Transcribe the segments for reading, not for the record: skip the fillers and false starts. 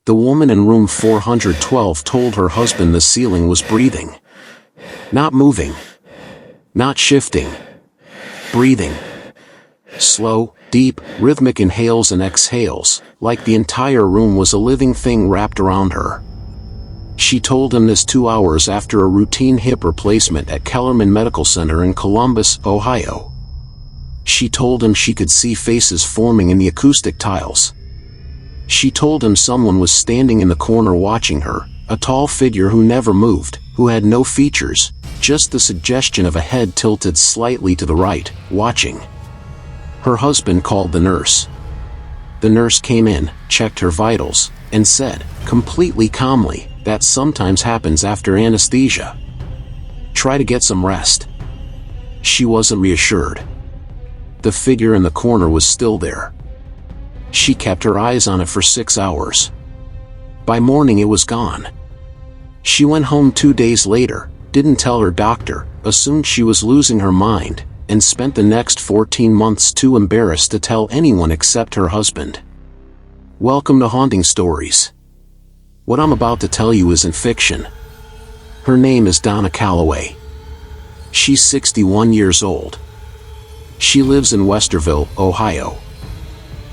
The woman in room 412 told her husband the ceiling was breathing. Not moving. Not shifting. Breathing. Slow, deep, rhythmic inhales and exhales, like the entire room was a living thing wrapped around her. She told him this 2 hours after a routine hip replacement at Kellerman Medical Center in Columbus, Ohio. She told him she could see faces forming in the acoustic tiles. She told him someone was standing in the corner watching her, a tall figure who never moved, who had no features, just the suggestion of a head tilted slightly to the right, watching. Her husband called the nurse. The nurse came in, checked her vitals, and said, completely calmly, that sometimes happens after anesthesia. Try to get some rest. She wasn't reassured. The figure in the corner was still there. She kept her eyes on it for 6 hours. By morning it was gone. She went home 2 days later, didn't tell her doctor, assumed she was losing her mind, and spent the next 14 months too embarrassed to tell anyone except her husband. Welcome to Haunting Stories. What I'm about to tell you isn't fiction. Her name is Donna Calloway. She's 61 years old. She lives in Westerville, Ohio.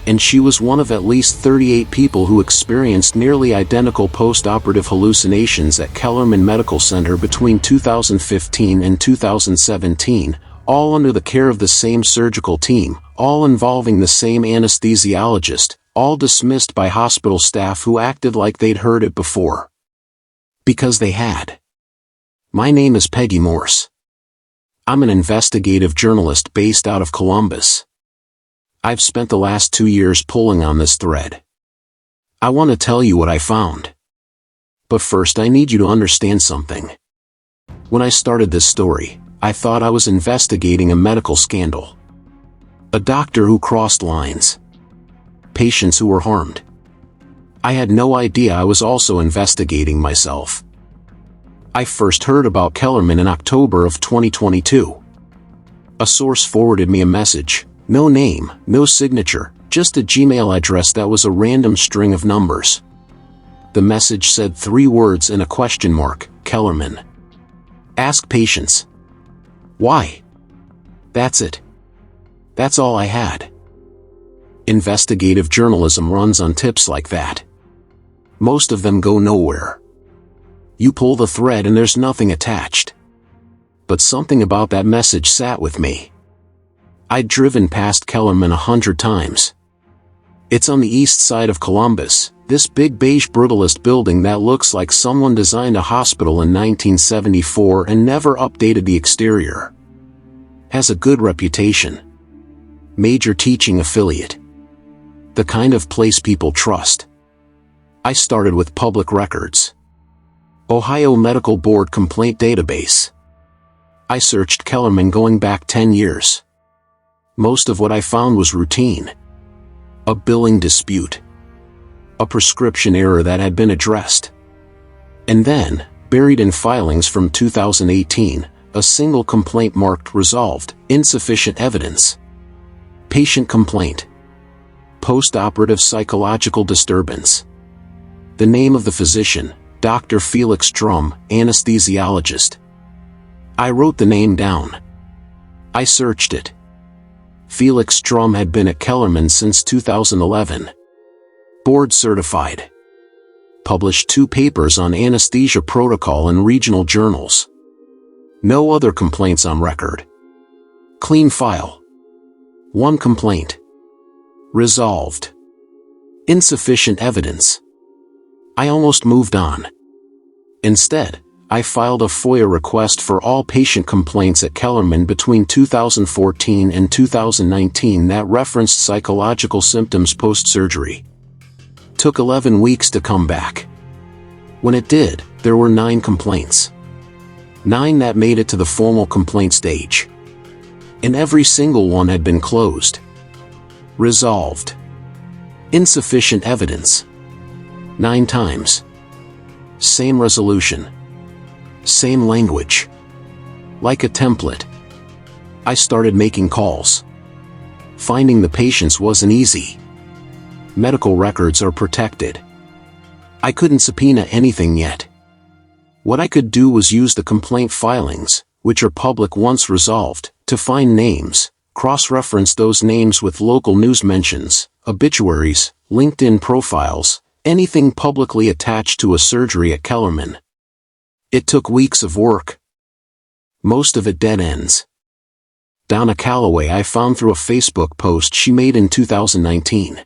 And she was one of at least 38 people who experienced nearly identical post-operative hallucinations at Kellerman Medical Center between 2015 and 2017, all under the care of the same surgical team, all involving the same anesthesiologist, all dismissed by hospital staff who acted like they'd heard it before. Because they had. My name is Peggy Morse. I'm an investigative journalist based out of Columbus. I've spent the last 2 years pulling on this thread. I want to tell you what I found. But first I need you to understand something. When I started this story, I thought I was investigating a medical scandal. A doctor who crossed lines. Patients who were harmed. I had no idea I was also investigating myself. I first heard about Kellerman in October of 2022. A source forwarded me a message, no name, no signature, just a Gmail address that was a random string of numbers. The message said 3 words and a question mark, Kellerman. Ask patients. Why? That's it. That's all I had. Investigative journalism runs on tips like that. Most of them go nowhere. You pull the thread and there's nothing attached. But something about that message sat with me. I'd driven past Kellerman 100 times. It's on the east side of Columbus, this big beige brutalist building that looks like someone designed a hospital in 1974 and never updated the exterior. Has a good reputation. Major teaching affiliate. The kind of place people trust. I started with public records. Ohio Medical Board Complaint Database. I searched Kellerman going back 10 years. Most of what I found was routine. A billing dispute. A prescription error that had been addressed. And then, buried in filings from 2018, a single complaint marked resolved, insufficient evidence. Patient complaint. Post-operative psychological disturbance. The name of the physician, Dr. Felix Drum, anesthesiologist. I wrote the name down. I searched it. Felix Drum had been at Kellerman since 2011. Board certified. Published 2 papers on anesthesia protocol in regional journals. No other complaints on record. Clean file. 1 complaint. Resolved. Insufficient evidence. I almost moved on. Instead, I filed a FOIA request for all patient complaints at Kellerman between 2014 and 2019 that referenced psychological symptoms post-surgery. Took 11 weeks to come back. When it did, there were 9 complaints. 9 that made it to the formal complaint stage. And every single one had been closed. Resolved. Insufficient evidence. 9 times. Same resolution. Same language. Like a template. I started making calls. Finding the patients wasn't easy. Medical records are protected. I couldn't subpoena anything yet. What I could do was use the complaint filings, which are public once resolved, to find names, cross-reference those names with local news mentions, obituaries, LinkedIn profiles, anything publicly attached to a surgery at Kellerman. It took weeks of work. Most of it dead ends. Donna Calloway I found through a Facebook post she made in 2019.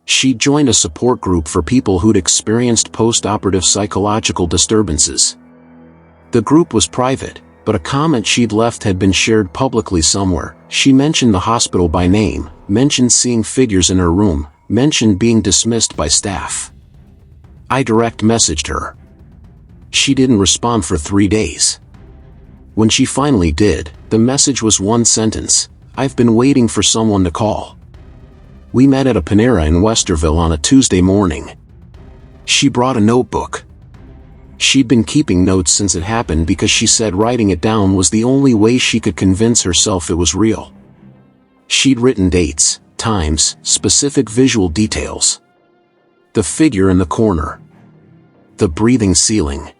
She'd joined a support group for people who'd experienced post-operative psychological disturbances. The group was private, but a comment she'd left had been shared publicly somewhere. She mentioned the hospital by name, mentioned seeing figures in her room, mentioned being dismissed by staff. I direct messaged her. She didn't respond for 3 days. When she finally did, the message was one sentence: "I've been waiting for someone to call." We met at a Panera in Westerville on a Tuesday morning. She brought a notebook. She'd been keeping notes since it happened because she said writing it down was the only way she could convince herself it was real. She'd written dates, times, specific visual details. The figure in the corner. The breathing ceiling.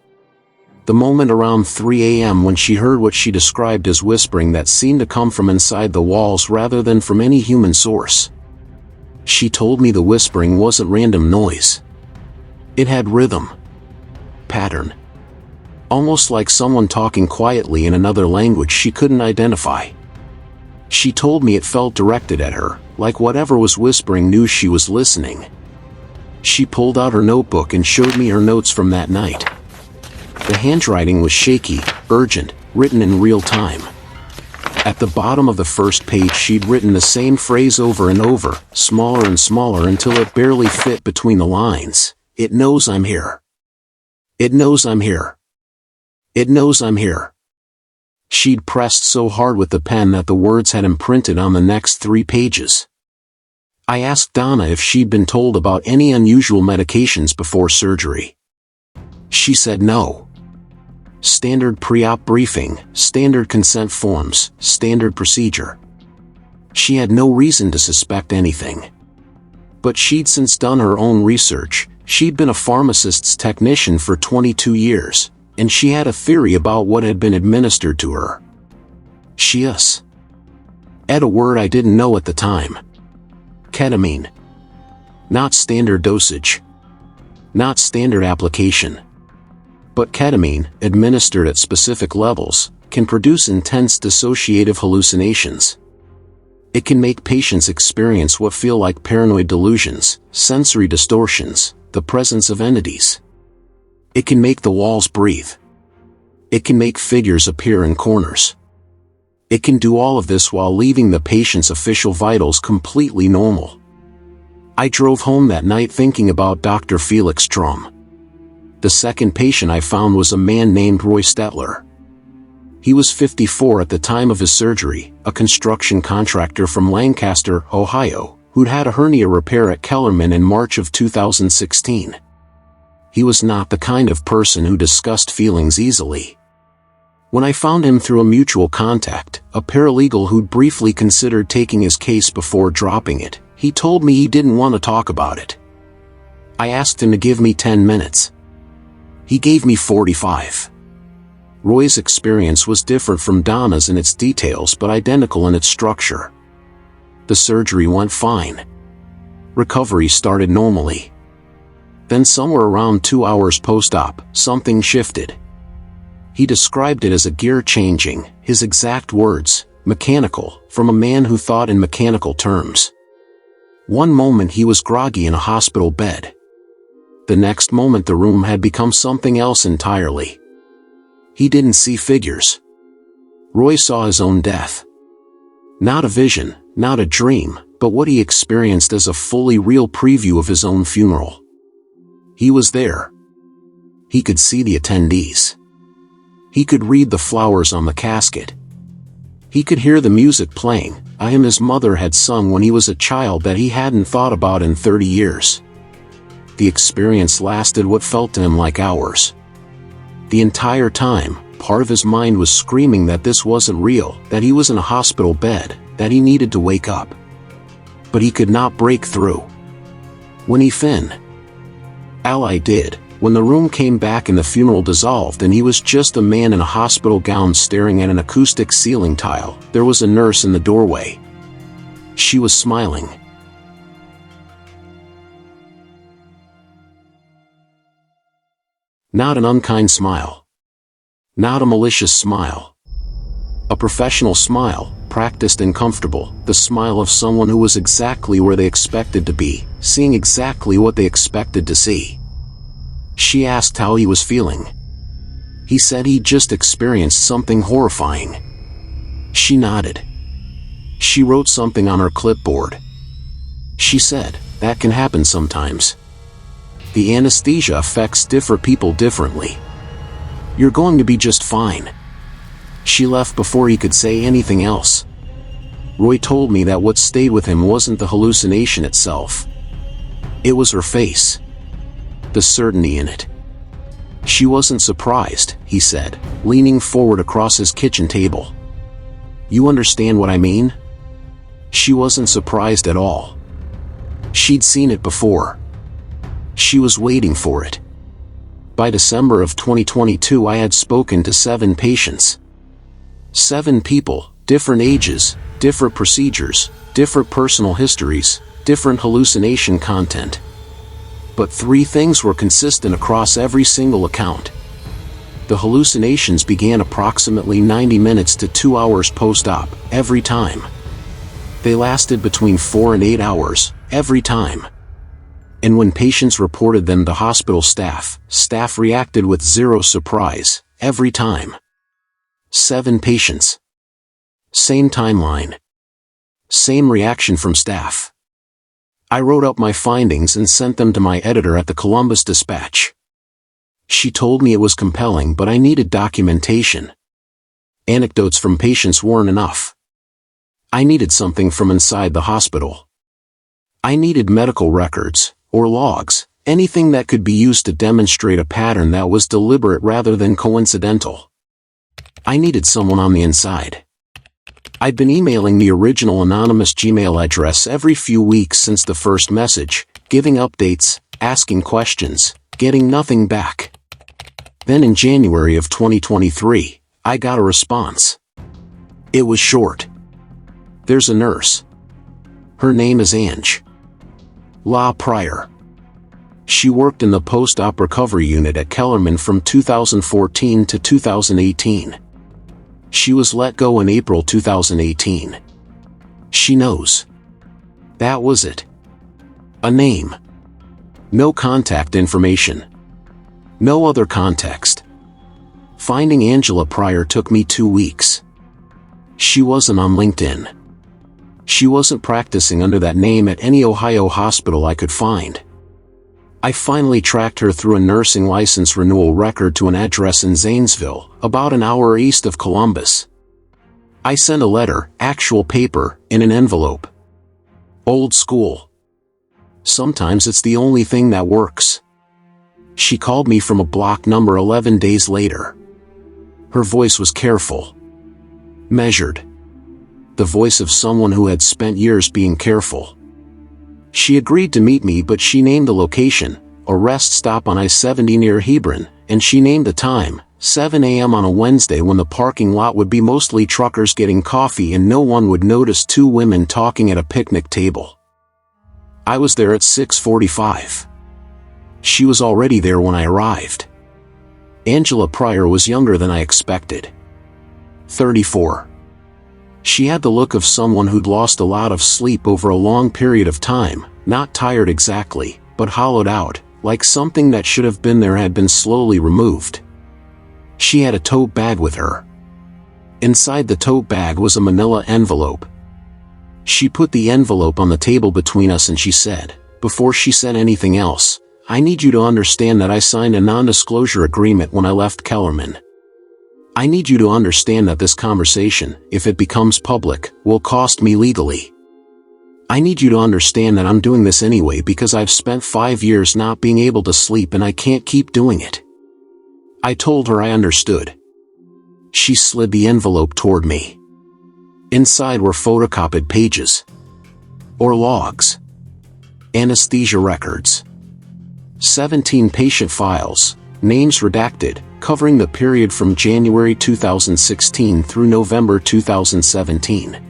The moment around 3 a.m. when she heard what she described as whispering that seemed to come from inside the walls rather than from any human source. She told me the whispering wasn't random noise. It had rhythm. Pattern. Almost like someone talking quietly in another language she couldn't identify. She told me it felt directed at her, like whatever was whispering knew she was listening. She pulled out her notebook and showed me her notes from that night. The handwriting was shaky, urgent, written in real time. At the bottom of the first page she'd written the same phrase over and over, smaller and smaller until it barely fit between the lines. "It knows I'm here. It knows I'm here. It knows I'm here." She'd pressed so hard with the pen that the words had imprinted on the next 3 pages. I asked Donna if she'd been told about any unusual medications before surgery. She said no. Standard pre-op briefing, standard consent forms, standard procedure. She had no reason to suspect anything. But she'd since done her own research. She'd been a pharmacist's technician for 22 years, and she had a theory about what had been administered to her. She's. Add a word I didn't know at the time. Ketamine. Not standard dosage. Not standard application. But ketamine, administered at specific levels, can produce intense dissociative hallucinations. It can make patients experience what feel like paranoid delusions, sensory distortions, the presence of entities. It can make the walls breathe. It can make figures appear in corners. It can do all of this while leaving the patient's official vitals completely normal. I drove home that night thinking about Dr. Felix Drum. The second patient I found was a man named Roy Stetler. He was 54 at the time of his surgery, a construction contractor from Lancaster, Ohio, who'd had a hernia repair at Kellerman in March of 2016. He was not the kind of person who discussed feelings easily. When I found him through a mutual contact, a paralegal who'd briefly considered taking his case before dropping it, he told me he didn't want to talk about it. I asked him to give me 10 minutes. He gave me 45. Roy's experience was different from Donna's in its details but identical in its structure. The surgery went fine. Recovery started normally. Then somewhere around 2 hours post-op, something shifted. He described it as a gear changing, his exact words, mechanical, from a man who thought in mechanical terms. One moment he was groggy in a hospital bed. The next moment the room had become something else entirely. He didn't see figures. Roy saw his own death. Not a vision, not a dream, but what he experienced as a fully real preview of his own funeral. He was there. He could see the attendees. He could read the flowers on the casket. He could hear the music playing, a hymn his mother had sung when he was a child that he hadn't thought about in 30 years. The experience lasted what felt to him like hours. The entire time, part of his mind was screaming that this wasn't real, that he was in a hospital bed, that he needed to wake up. But he could not break through. When he I did. When the room came back and the funeral dissolved and he was just a man in a hospital gown staring at an acoustic ceiling tile, there was a nurse in the doorway. She was smiling. Not an unkind smile. Not a malicious smile. A professional smile, practiced and comfortable, the smile of someone who was exactly where they expected to be, seeing exactly what they expected to see. She asked how he was feeling. He said he'd just experienced something horrifying. She nodded. She wrote something on her clipboard. She said, "That can happen sometimes. The anesthesia affects different people differently. You're going to be just fine." She left before he could say anything else. Roy told me that what stayed with him wasn't the hallucination itself. It was her face. The certainty in it. She wasn't surprised, he said, leaning forward across his kitchen table. "You understand what I mean?" She wasn't surprised at all. She'd seen it before. She was waiting for it. By December of 2022 I had spoken to 7 patients. 7 people, different ages, different procedures, different personal histories, different hallucination content. But 3 things were consistent across every single account. The hallucinations began approximately 90 minutes to 2 hours post-op, every time. They lasted between 4 and 8 hours, every time. And when patients reported them to hospital staff reacted with 0 surprise, every time. 7 patients. Same timeline. Same reaction from staff. I wrote up my findings and sent them to my editor at the Columbus Dispatch. She told me it was compelling, but I needed documentation. Anecdotes from patients weren't enough. I needed something from inside the hospital. I needed medical records, or logs, anything that could be used to demonstrate a pattern that was deliberate rather than coincidental. I needed someone on the inside. I'd been emailing the original anonymous Gmail address every few weeks since the first message, giving updates, asking questions, getting nothing back. Then in January of 2023, I got a response. It was short. "There's a nurse. Her name is Ange La Pryor. She worked in the post-op recovery unit at Kellerman from 2014 to 2018. She was let go in April 2018. She knows." That was it. A name. No contact information. No other context. Finding Angela Pryor took me 2 weeks. She wasn't on LinkedIn. She wasn't practicing under that name at any Ohio hospital I could find. I finally tracked her through a nursing license renewal record to an address in Zanesville, about an hour east of Columbus. I sent a letter, actual paper, in an envelope. Old school. Sometimes it's the only thing that works. She called me from a block number 11 days later. Her voice was careful. Measured. The voice of someone who had spent years being careful. She agreed to meet me, but she named the location, a rest stop on I-70 near Hebron, and she named the time, 7 a.m. on a Wednesday, when the parking lot would be mostly truckers getting coffee and no one would notice 2 women talking at a picnic table. I was there at 6:45. She was already there when I arrived. Angela Pryor was younger than I expected. 34. She had the look of someone who'd lost a lot of sleep over a long period of time, not tired exactly, but hollowed out, like something that should have been there had been slowly removed. She had a tote bag with her. Inside the tote bag was a manila envelope. She put the envelope on the table between us and she said, before she said anything else, "I need you to understand that I signed a non-disclosure agreement when I left Kellerman. I need you to understand that this conversation, if it becomes public, will cost me legally. I need you to understand that I'm doing this anyway because I've spent 5 years not being able to sleep and I can't keep doing it." I told her I understood. She slid the envelope toward me. Inside were photocopied pages. Or logs. Anesthesia records. 17 patient files, names redacted, covering the period from January 2016 through November 2017.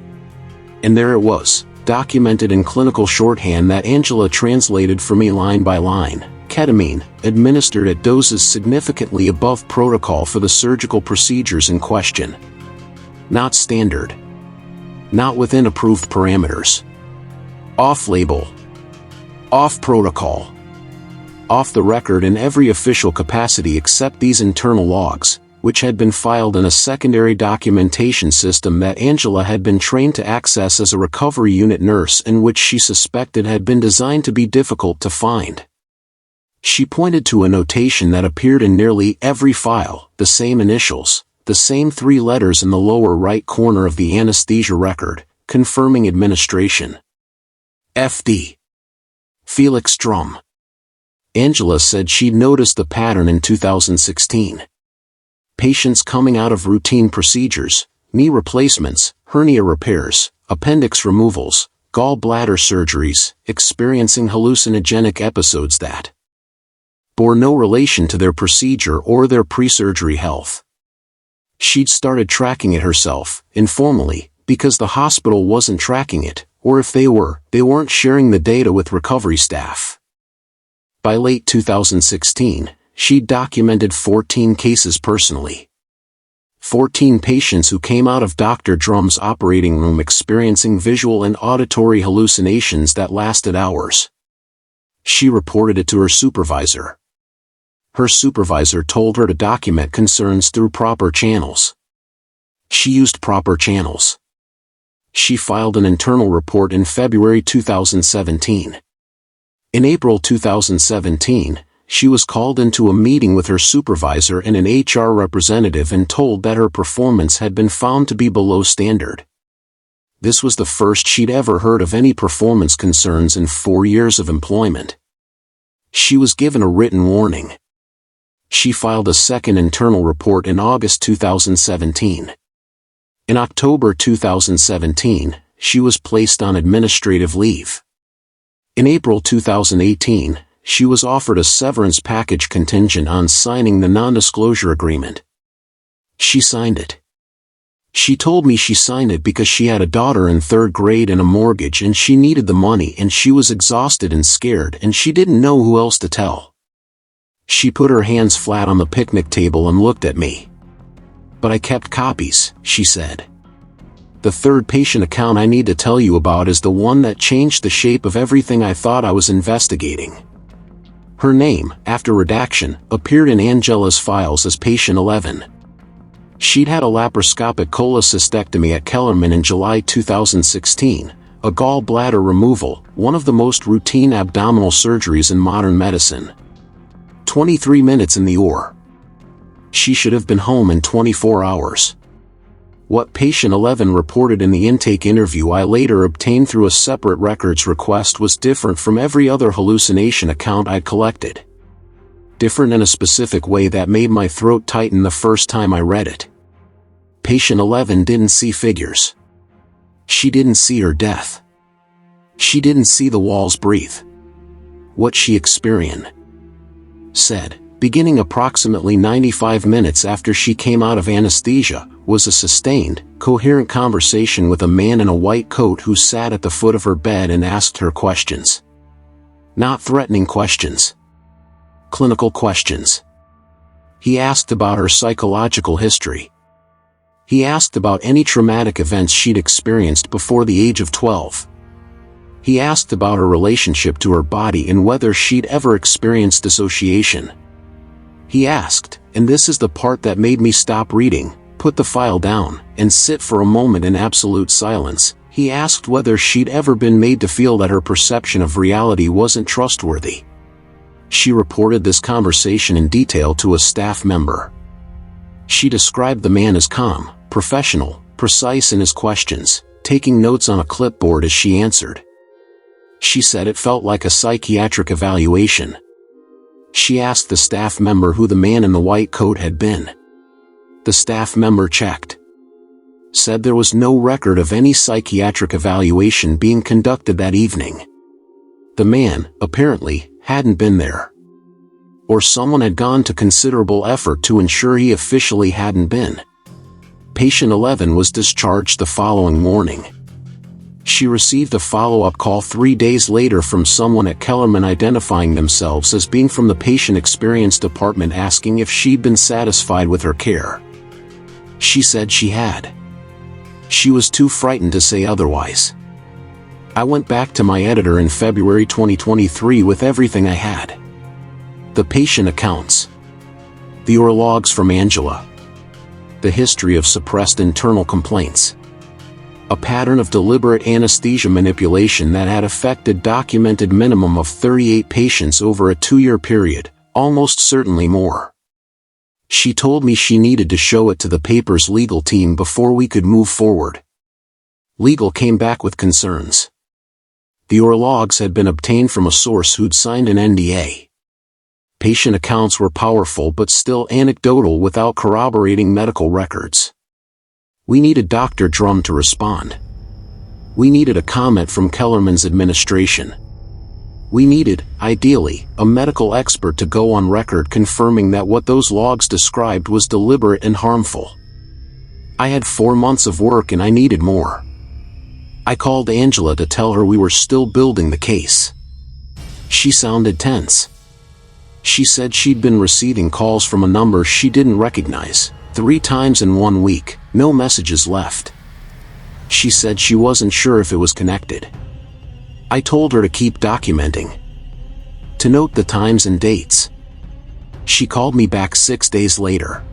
And there it was, documented in clinical shorthand that Angela translated for me line by line: ketamine, administered at doses significantly above protocol for the surgical procedures in question. Not standard. Not within approved parameters. Off-label. Off-protocol. Off the record in every official capacity except these internal logs, which had been filed in a secondary documentation system that Angela had been trained to access as a recovery unit nurse and which she suspected had been designed to be difficult to find. She pointed to a notation that appeared in nearly every file, the same initials, the same 3 letters in the lower right corner of the anesthesia record, confirming administration. FD. Felix Drum. Angela said she'd noticed the pattern in 2016. Patients coming out of routine procedures, knee replacements, hernia repairs, appendix removals, gallbladder surgeries, experiencing hallucinogenic episodes that bore no relation to their procedure or their pre-surgery health. She'd started tracking it herself, informally, because the hospital wasn't tracking it, or if they were, they weren't sharing the data with recovery staff. By late 2016, she'd documented 14 cases personally. 14 patients who came out of Dr. Drum's operating room experiencing visual and auditory hallucinations that lasted hours. She reported it to her supervisor. Her supervisor told her to document concerns through proper channels. She used proper channels. She filed an internal report in February 2017. In April 2017, she was called into a meeting with her supervisor and an HR representative and told that her performance had been found to be below standard. This was the first she'd ever heard of any performance concerns in 4 years of employment. She was given a written warning. She filed a second internal report in August 2017. In October 2017, she was placed on administrative leave. In April 2018, she was offered a severance package contingent on signing the non-disclosure agreement. She signed it. She told me she signed it because she had a daughter in 3rd grade and a mortgage and she needed the money and she was exhausted and scared and she didn't know who else to tell. She put her hands flat on the picnic table and looked at me. But I kept copies, she said. The 3rd patient account I need to tell you about is the one that changed the shape of everything I thought I was investigating. Her name, after redaction, appeared in Angela's files as patient 11. She'd had a laparoscopic cholecystectomy at Kellerman in July 2016, a gallbladder removal, one of the most routine abdominal surgeries in modern medicine. 23 minutes in the OR. She should have been home in 24 hours. What patient 11 reported in the intake interview I later obtained through a separate records request was different from every other hallucination account I'd collected. Different in a specific way that made my throat tighten the first time I read it. Patient 11 didn't see figures. She didn't see her death. She didn't see the walls breathe. What she experienced, said, beginning approximately 95 minutes after she came out of anesthesia, was a sustained, coherent conversation with a man in a white coat who sat at the foot of her bed and asked her questions. Not threatening questions. Clinical questions. He asked about her psychological history. He asked about any traumatic events she'd experienced before the age of 12. He asked about her relationship to her body and whether she'd ever experienced dissociation. He asked, and this is the part that made me stop reading, put the file down, and sit for a moment in absolute silence. He asked whether she'd ever been made to feel that her perception of reality wasn't trustworthy. She reported this conversation in detail to a staff member. She described the man as calm, professional, precise in his questions, taking notes on a clipboard as she answered. She said it felt like a psychiatric evaluation. She asked the staff member who the man in the white coat had been. The staff member checked. Said there was no record of any psychiatric evaluation being conducted that evening. The man, apparently, hadn't been there. Or someone had gone to considerable effort to ensure he officially hadn't been. Patient 11 was discharged the following morning. She received a follow-up call 3 days later from someone at Kellerman identifying themselves as being from the patient experience department asking if she'd been satisfied with her care. She said she had. She was too frightened to say otherwise. I went back to my editor in February 2023 with everything I had. The patient accounts. The OR logs from Angela. The history of suppressed internal complaints. A pattern of deliberate anesthesia manipulation that had affected documented minimum of 38 patients over a 2-year period, almost certainly more. She told me she needed to show it to the paper's legal team before we could move forward. Legal came back with concerns. The OR logs had been obtained from a source who'd signed an NDA. Patient accounts were powerful but still anecdotal without corroborating medical records. We needed Dr. Drum to respond. We needed a comment from Kellerman's administration. We needed, ideally, a medical expert to go on record confirming that what those logs described was deliberate and harmful. I had 4 months of work and I needed more. I called Angela to tell her we were still building the case. She sounded tense. She said she'd been receiving calls from a number she didn't recognize, 3 times in 1 week, no messages left. She said she wasn't sure if it was connected. I told her to keep documenting. To note the times and dates. She called me back 6 days later.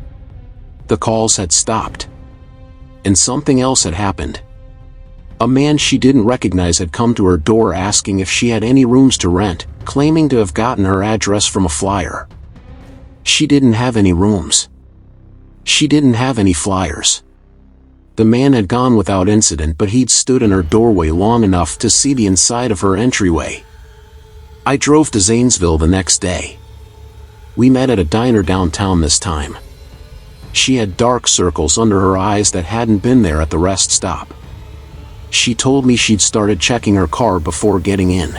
The calls had stopped. And something else had happened. A man she didn't recognize had come to her door asking if she had any rooms to rent, claiming to have gotten her address from a flyer. She didn't have any rooms. She didn't have any flyers. The man had gone without incident, but he'd stood in her doorway long enough to see the inside of her entryway. I drove to Zanesville the next day. We met at a diner downtown this time. She had dark circles under her eyes that hadn't been there at the rest stop. She told me she'd started checking her car before getting in.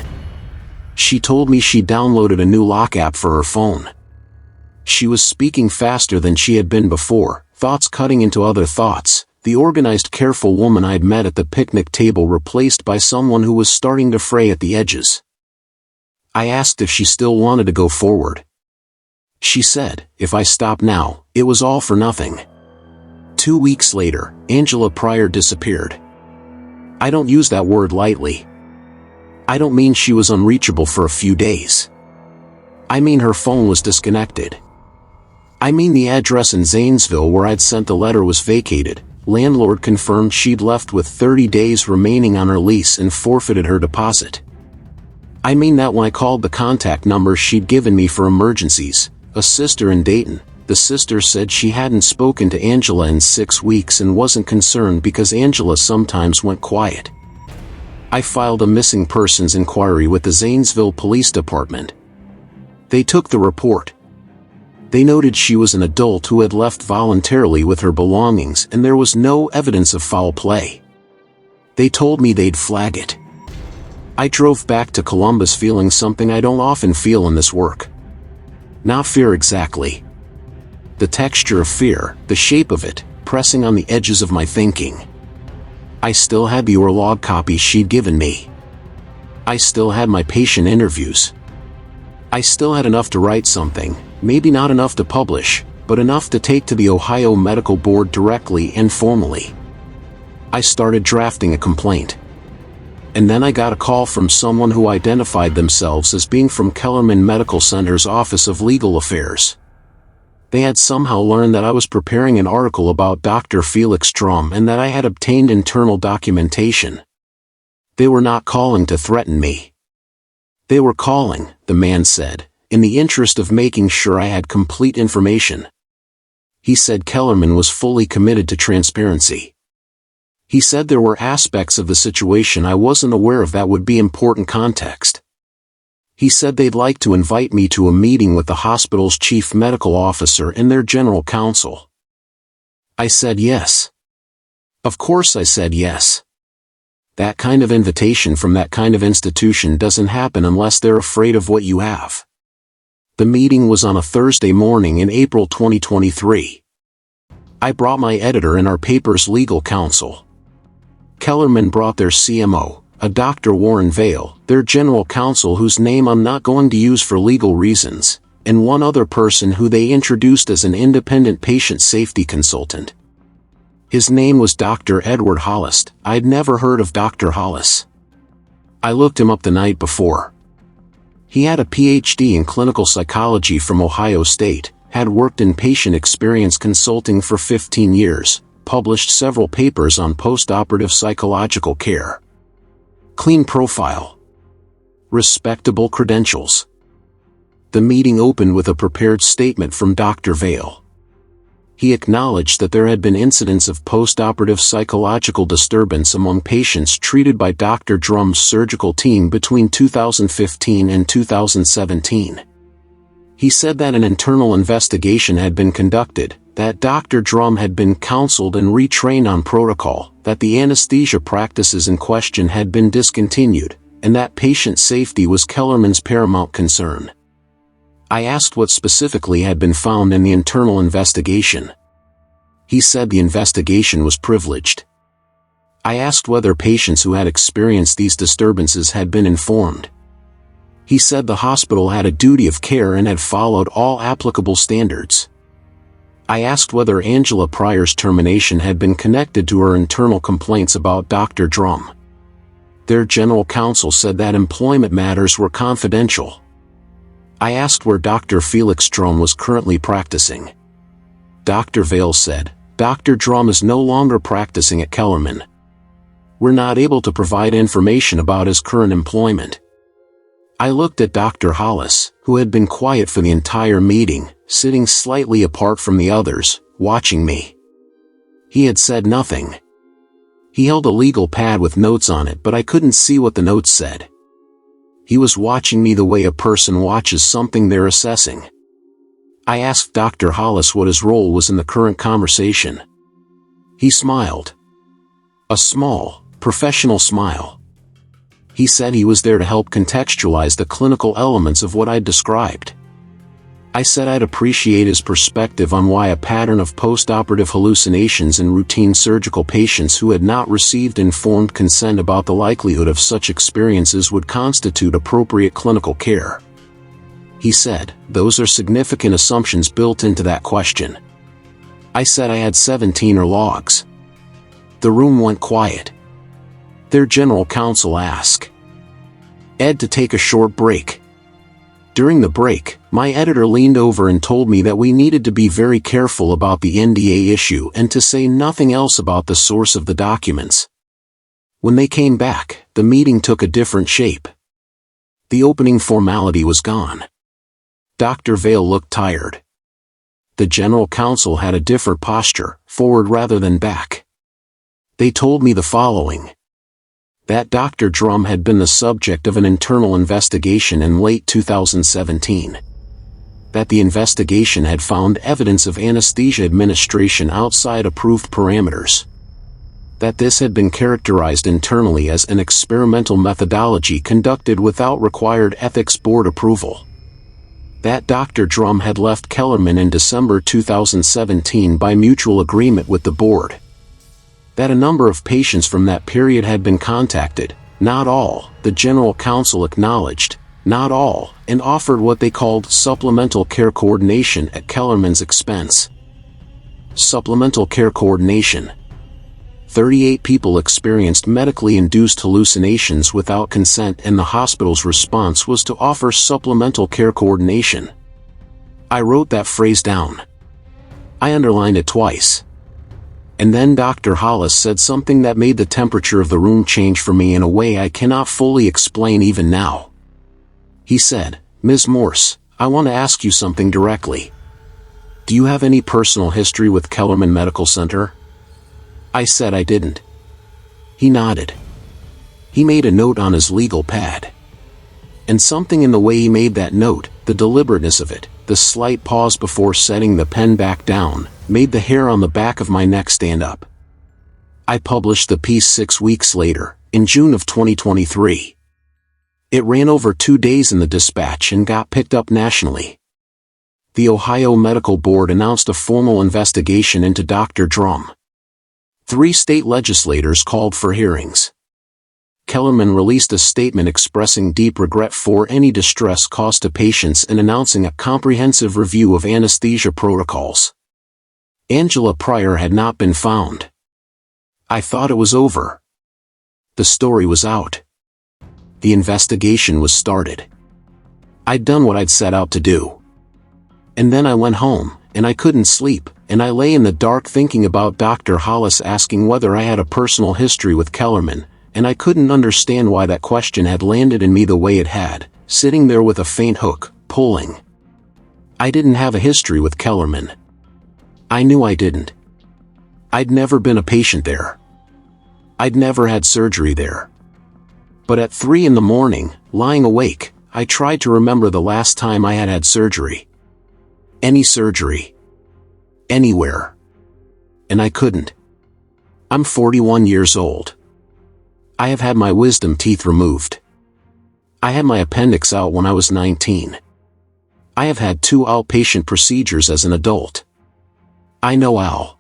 She told me she downloaded a new lock app for her phone. She was speaking faster than she had been before, thoughts cutting into other thoughts, the organized, careful woman I'd met at the picnic table replaced by someone who was starting to fray at the edges. I asked if she still wanted to go forward. She said, if I stopped now, it was all for nothing. 2 weeks later, Angela Pryor disappeared. I don't use that word lightly. I don't mean she was unreachable for a few days. I mean her phone was disconnected. I mean the address in Zanesville where I'd sent the letter was vacated. Landlord confirmed she'd left with 30 days remaining on her lease and forfeited her deposit. I mean that when I called the contact number she'd given me for emergencies, a sister in Dayton, the sister said she hadn't spoken to Angela in 6 weeks and wasn't concerned because Angela sometimes went quiet. I filed a missing persons inquiry with the Zanesville Police Department. They took the report. They noted she was an adult who had left voluntarily with her belongings and there was no evidence of foul play. They told me they'd flag it. I drove back to Columbus feeling something I don't often feel in this work. Not fear exactly. The texture of fear, the shape of it, pressing on the edges of my thinking. I still had the OR log copy she'd given me. I still had my patient interviews. I still had enough to write something, maybe not enough to publish, but enough to take to the Ohio Medical Board directly and formally. I started drafting a complaint. And then I got a call from someone who identified themselves as being from Kellerman Medical Center's Office of Legal Affairs. They had somehow learned that I was preparing an article about Dr. Felix Drum and that I had obtained internal documentation. They were not calling to threaten me. They were calling, the man said, in the interest of making sure I had complete information. He said Kellerman was fully committed to transparency. He said there were aspects of the situation I wasn't aware of that would be important context. He said they'd like to invite me to a meeting with the hospital's chief medical officer and their general counsel. I said yes. Of course I said yes. That kind of invitation from that kind of institution doesn't happen unless they're afraid of what you have. The meeting was on a Thursday morning in April 2023. I brought my editor and our paper's legal counsel. Kellerman brought their CMO, a Dr. Warren Vale, their general counsel whose name I'm not going to use for legal reasons, and one other person who they introduced as an independent patient safety consultant. His name was Dr. Edward Hollis. I'd never heard of Dr. Hollis. I looked him up the night before. He had a PhD in clinical psychology from Ohio State, had worked in patient experience consulting for 15 years, published several papers on postoperative psychological care. Clean profile. Respectable credentials. The meeting opened with a prepared statement from Dr. Vale. He acknowledged that there had been incidents of postoperative psychological disturbance among patients treated by Dr. Drum's surgical team between 2015 and 2017. He said that an internal investigation had been conducted, that Dr. Drum had been counseled and retrained on protocol, that the anesthesia practices in question had been discontinued, and that patient safety was Kellerman's paramount concern. I asked what specifically had been found in the internal investigation. He said the investigation was privileged. I asked whether patients who had experienced these disturbances had been informed. He said the hospital had a duty of care and had followed all applicable standards. I asked whether Angela Pryor's termination had been connected to her internal complaints about Dr. Drum. Their general counsel said that employment matters were confidential. I asked where Dr. Felix Drum was currently practicing. Dr. Vale said, Dr. Drum is no longer practicing at Kellerman. We're not able to provide information about his current employment. I looked at Dr. Hollis, who had been quiet for the entire meeting, sitting slightly apart from the others, watching me. He had said nothing. He held a legal pad with notes on it, but I couldn't see what the notes said. He was watching me the way a person watches something they're assessing. I asked Dr. Hollis what his role was in the current conversation. He smiled. A small, professional smile. He said he was there to help contextualize the clinical elements of what I'd described. I said I'd appreciate his perspective on why a pattern of postoperative hallucinations in routine surgical patients who had not received informed consent about the likelihood of such experiences would constitute appropriate clinical care. He said, those are significant assumptions built into that question. I said I had 17 logs. The room went quiet. Their general counsel asked Ed to take a short break. During the break, my editor leaned over and told me that we needed to be very careful about the NDA issue and to say nothing else about the source of the documents. When they came back, the meeting took a different shape. The opening formality was gone. Dr. Vale looked tired. The general counsel had a different posture, forward rather than back. They told me the following. That Dr. Drum had been the subject of an internal investigation in late 2017. That the investigation had found evidence of anesthesia administration outside approved parameters. That this had been characterized internally as an experimental methodology conducted without required ethics board approval. That Dr. Drum had left Kellerman in December 2017 by mutual agreement with the board. That a number of patients from that period had been contacted, not all, the general counsel acknowledged, not all, and offered what they called supplemental care coordination at Kellerman's expense. Supplemental care coordination. 38 people experienced medically induced hallucinations without consent, and the hospital's response was to offer supplemental care coordination. I wrote that phrase down. I underlined it twice. And then Dr. Hollis said something that made the temperature of the room change for me in a way I cannot fully explain even now. He said, Ms. Morse, I want to ask you something directly. Do you have any personal history with Kellerman Medical Center? I said I didn't. He nodded. He made a note on his legal pad. And something in the way he made that note, the deliberateness of it, the slight pause before setting the pen back down, made the hair on the back of my neck stand up. I published the piece 6 weeks later, in June of 2023. It ran over 2 days in the Dispatch and got picked up nationally. The Ohio Medical Board announced a formal investigation into Dr. Drum. 3 state legislators called for hearings. Kellerman released a statement expressing deep regret for any distress caused to patients and announcing a comprehensive review of anesthesia protocols. Angela Pryor had not been found. I thought it was over. The story was out. The investigation was started. I'd done what I'd set out to do. And then I went home, and I couldn't sleep, and I lay in the dark thinking about Dr. Hollis asking whether I had a personal history with Kellerman, and I couldn't understand why that question had landed in me the way it had, sitting there with a faint hook, pulling. I didn't have a history with Kellerman. I knew I didn't. I'd never been a patient there. I'd never had surgery there. But at 3 in the morning, lying awake, I tried to remember the last time I had had surgery. Any surgery. Anywhere. And I couldn't. I'm 41 years old. I have had my wisdom teeth removed. I had my appendix out when I was 19. I have had 2 outpatient procedures as an adult. I know all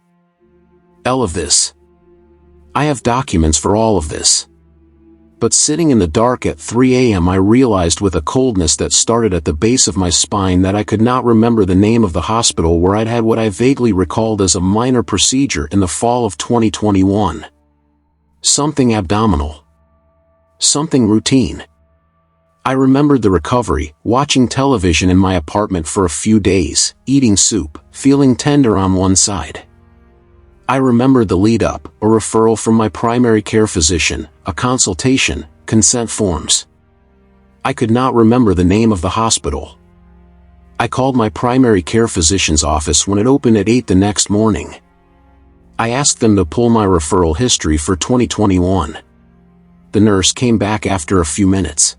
of this. I have documents for all of this. But sitting in the dark at 3 a.m. I realized with a coldness that started at the base of my spine that I could not remember the name of the hospital where I'd had what I vaguely recalled as a minor procedure in the fall of 2021. Something abdominal. Something routine. I remembered the recovery, watching television in my apartment for a few days, eating soup, feeling tender on one side. I remembered the lead-up, a referral from my primary care physician, a consultation, consent forms. I could not remember the name of the hospital. I called my primary care physician's office when it opened at 8 the next morning. I asked them to pull my referral history for 2021. The nurse came back after a few minutes.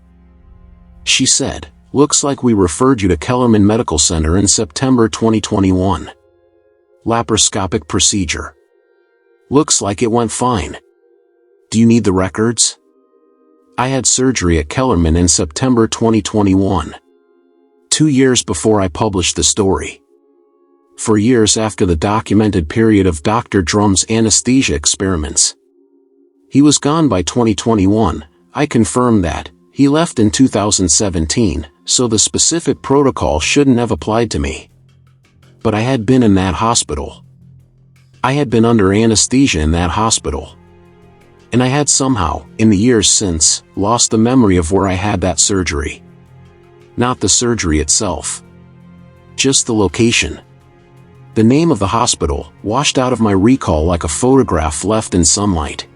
She said, "Looks like we referred you to Kellerman Medical Center in September 2021. Laparoscopic procedure. Looks like it went fine. Do you need the records?" I had surgery at Kellerman in September 2021. 2 years before I published the story. For years after the documented period of Dr. Drum's anesthesia experiments. He was gone by 2021, I confirmed that. He left in 2017, so the specific protocol shouldn't have applied to me. But I had been in that hospital. I had been under anesthesia in that hospital. And I had somehow, in the years since, lost the memory of where I had that surgery. Not the surgery itself. Just the location. The name of the hospital, washed out of my recall like a photograph left in sunlight.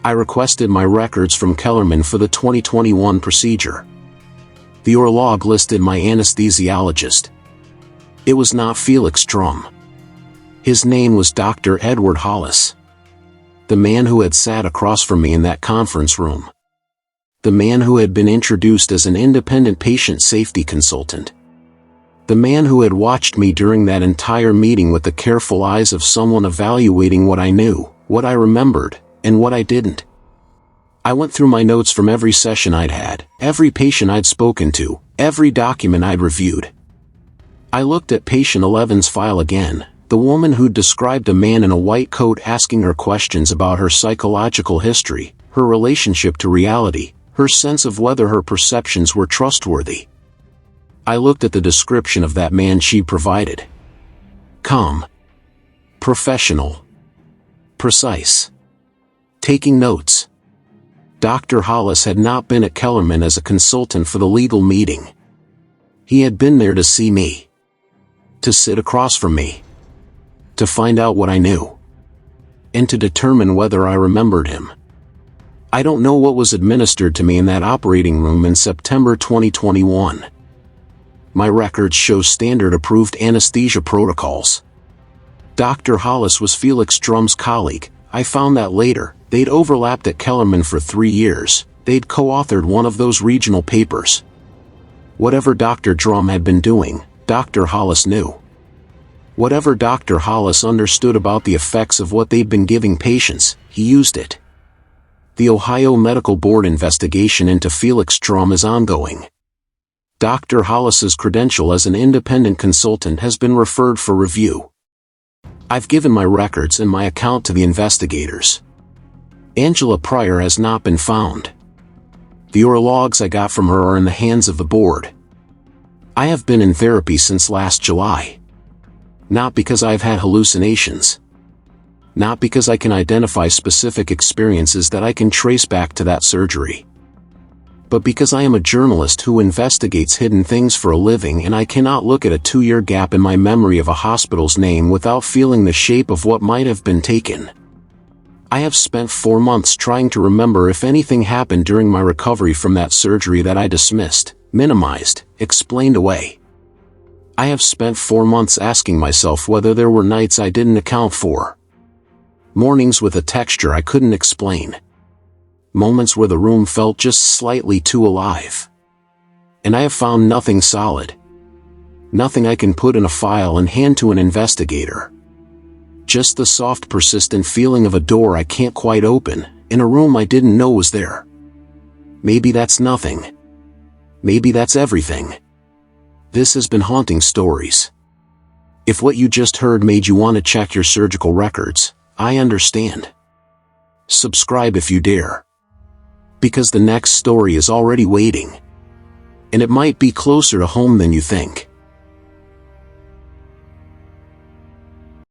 I requested my records from Kellerman for the 2021 procedure. The orlog listed my anesthesiologist. It was not Felix Drum. His name was Dr. Edward Hollis. The man who had sat across from me in that conference room. The man who had been introduced as an independent patient safety consultant. The man who had watched me during that entire meeting with the careful eyes of someone evaluating what I knew, what I remembered, and what I didn't. I went through my notes from every session I'd had, every patient I'd spoken to, every document I'd reviewed. I looked at patient 11's file again, the woman who'd described a man in a white coat asking her questions about her psychological history, her relationship to reality, her sense of whether her perceptions were trustworthy. I looked at the description of that man she provided. Calm. Professional. Precise. Taking notes. Dr. Hollis had not been at Kellerman as a consultant for the legal meeting. He had been there to see me. To sit across from me. To find out what I knew. And to determine whether I remembered him. I don't know what was administered to me in that operating room in September 2021. My records show standard-approved anesthesia protocols. Dr. Hollis was Felix Drum's colleague. I found that later. They'd overlapped at Kellerman for 3 years. They'd co-authored one of those regional papers. Whatever Dr. Drum had been doing, Dr. Hollis knew. Whatever Dr. Hollis understood about the effects of what they'd been giving patients, he used it. The Ohio Medical Board investigation into Felix Drum is ongoing. Dr. Hollis's credential as an independent consultant has been referred for review. I've given my records and my account to the investigators. Angela Pryor has not been found. The logs I got from her are in the hands of the board. I have been in therapy since last July. Not because I've had hallucinations. Not because I can identify specific experiences that I can trace back to that surgery. But because I am a journalist who investigates hidden things for a living, and I cannot look at a 2-year gap in my memory of a hospital's name without feeling the shape of what might have been taken. I have spent 4 months trying to remember if anything happened during my recovery from that surgery that I dismissed, minimized, explained away. I have spent 4 months asking myself whether there were nights I didn't account for. Mornings with a texture I couldn't explain. Moments where the room felt just slightly too alive. And I have found nothing solid. Nothing I can put in a file and hand to an investigator. Just the soft, persistent feeling of a door I can't quite open, in a room I didn't know was there. Maybe that's nothing. Maybe that's everything. This has been Haunting Stories. If what you just heard made you want to check your surgical records, I understand. Subscribe if you dare. Because the next story is already waiting. And it might be closer to home than you think.